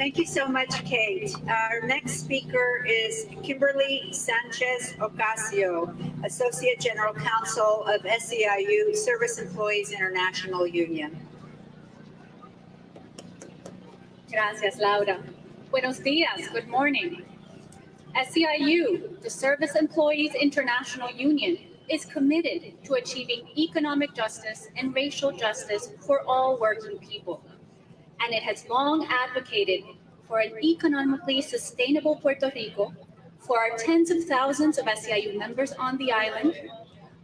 Thank you so much, Kate. Our next speaker is Kimberly Sa Ocasio, Associate General Counsel of SEIU, Service Employees International Union. Gracias, Laura. Buenos dias. Good morning. SEIU, the Service Employees International Union, is committed to achieving economic justice and racial justice for all working people. And it has long advocated for an economically sustainable Puerto Rico, for our tens of thousands of SEIU members on the island,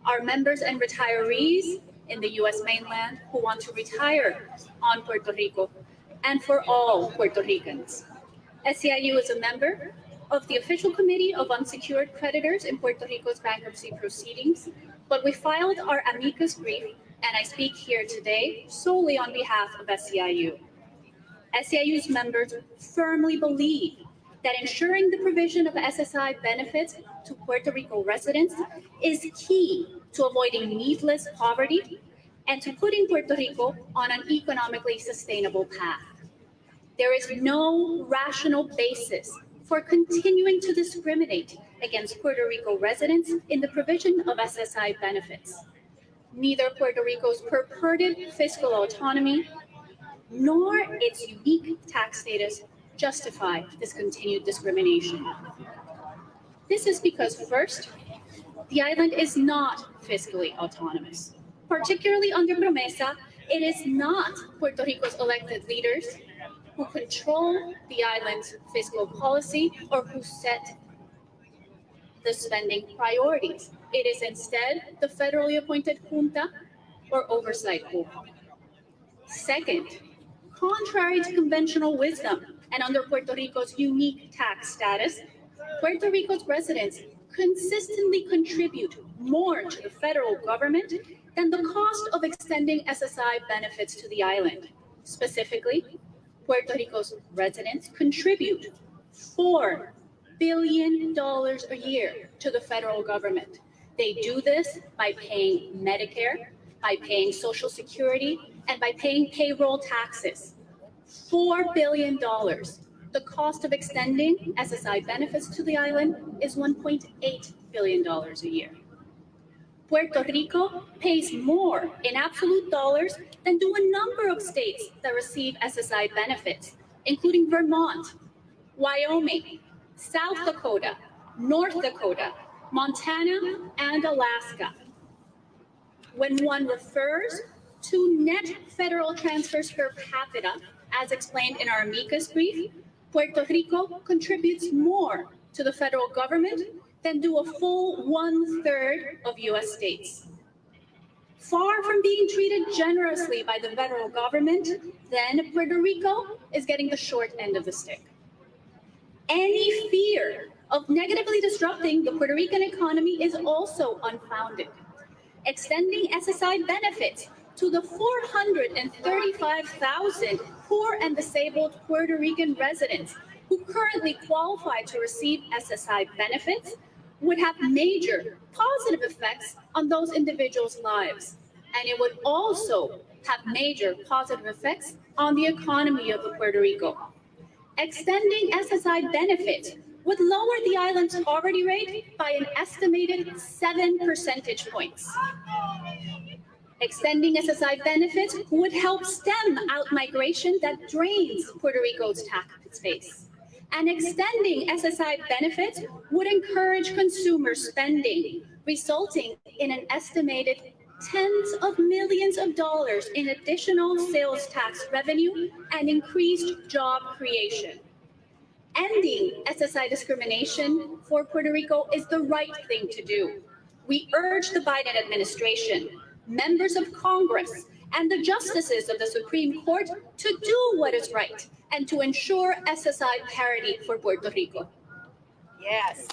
our members and retirees in the U.S. mainland who want to retire on Puerto Rico, and for all Puerto Ricans. SEIU is a member of the Official Committee of Unsecured Creditors in Puerto Rico's bankruptcy proceedings, but we filed our amicus brief, and I speak here today solely on behalf of SEIU. SEIU's members firmly believe that ensuring the provision of SSI benefits to Puerto Rico residents is key to avoiding needless poverty and to putting Puerto Rico on an economically sustainable path. There is no rational basis for continuing to discriminate against Puerto Rico residents in the provision of SSI benefits. Neither Puerto Rico's purported fiscal autonomy nor its unique tax status justify this continued discrimination. This is because, first, the island is not fiscally autonomous. Particularly under Promesa, it is not Puerto Rico's elected leaders who control the island's fiscal policy or who set the spending priorities. It is instead the federally appointed junta or oversight board. Second, contrary to conventional wisdom and under Puerto Rico's unique tax status, Puerto Rico's residents consistently contribute more to the federal government than the cost of extending SSI benefits to the island. Specifically, Puerto Rico's residents contribute $4 billion a year to the federal government. They do this by paying Medicare, by paying Social Security, and by paying payroll taxes. $4 billion. The cost of extending SSI benefits to the island is $1.8 billion a year. Puerto Rico pays more in absolute dollars than do a number of states that receive SSI benefits, including Vermont, Wyoming, South Dakota, North Dakota, Montana, and Alaska. When one refers to net federal transfers per capita, as explained in our amicus brief, Puerto Rico contributes more to the federal government than do a full 1/3 of U.S. states. Far from being treated generously by the federal government, then Puerto Rico is getting the short end of the stick. Any fear of negatively disrupting the Puerto Rican economy is also unfounded. Extending SSI benefits to the 435,000 poor and disabled Puerto Rican residents who currently qualify to receive SSI benefits would have major positive effects on those individuals' lives. And it would also have major positive effects on the economy of Puerto Rico. Extending SSI benefits would lower the island's poverty rate by an estimated 7 percentage points. Extending SSI benefits would help stem out migration that drains Puerto Rico's tax base. And extending SSI benefits would encourage consumer spending, resulting in an estimated tens of millions of dollars in additional sales tax revenue and increased job creation. Ending SSI discrimination for Puerto Rico is the right thing to do. We urge the Biden administration, members of Congress, and the justices of the Supreme Court to do what is right and to ensure SSI parity for Puerto Rico. Yes.